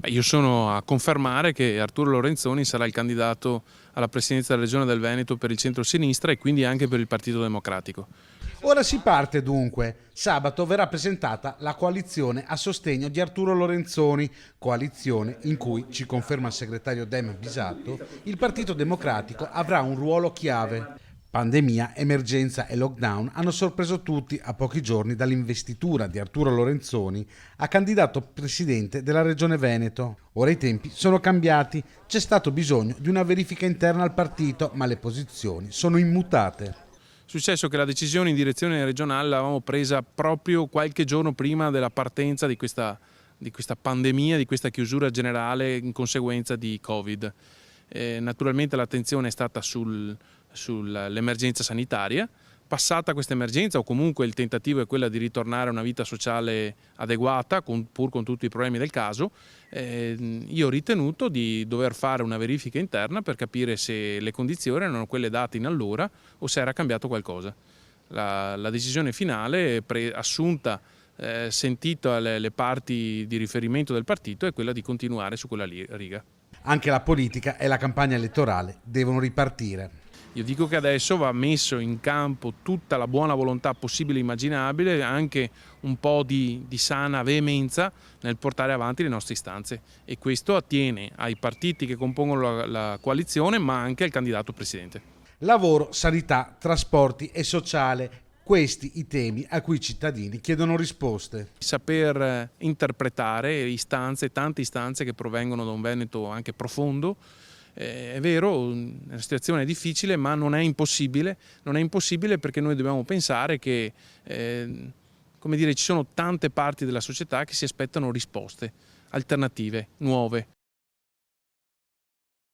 Io sono a confermare che Arturo Lorenzoni sarà il candidato alla presidenza della Regione del Veneto per il centro-sinistra e quindi anche per il Partito Democratico. Ora si parte dunque. Sabato verrà presentata la coalizione a sostegno di Arturo Lorenzoni, coalizione in cui, ci conferma il segretario Dem Bisato, il Partito Democratico avrà un ruolo chiave. Pandemia, emergenza e lockdown hanno sorpreso tutti a pochi giorni dall'investitura di Arturo Lorenzoni a candidato presidente della Regione Veneto. Ora i tempi sono cambiati, c'è stato bisogno di una verifica interna al partito, ma le posizioni sono immutate. È successo che la decisione in direzione regionale l'avevamo presa proprio qualche giorno prima della partenza di questa pandemia, di questa chiusura generale in conseguenza di Covid. Naturalmente l'attenzione è stata sull'emergenza sanitaria. Passata questa emergenza, o comunque il tentativo è quello di ritornare a una vita sociale adeguata, pur con tutti i problemi del caso, io ho ritenuto di dover fare una verifica interna per capire se le condizioni erano quelle date in allora o se era cambiato qualcosa. La decisione finale, assunta, sentita le parti di riferimento del partito, è quella di continuare su quella riga. Anche la politica e la campagna elettorale devono ripartire. Io dico che adesso va messo in campo tutta la buona volontà possibile e immaginabile, anche un po' di sana veemenza nel portare avanti le nostre istanze, e questo attiene ai partiti che compongono la coalizione, ma anche al candidato presidente. Lavoro, sanità, trasporti e sociale. Questi i temi a cui i cittadini chiedono risposte. Saper interpretare istanze, tante istanze che provengono da un Veneto anche profondo. È vero, la situazione è difficile, ma non è impossibile perché noi dobbiamo pensare che come dire, ci sono tante parti della società che si aspettano risposte alternative, nuove.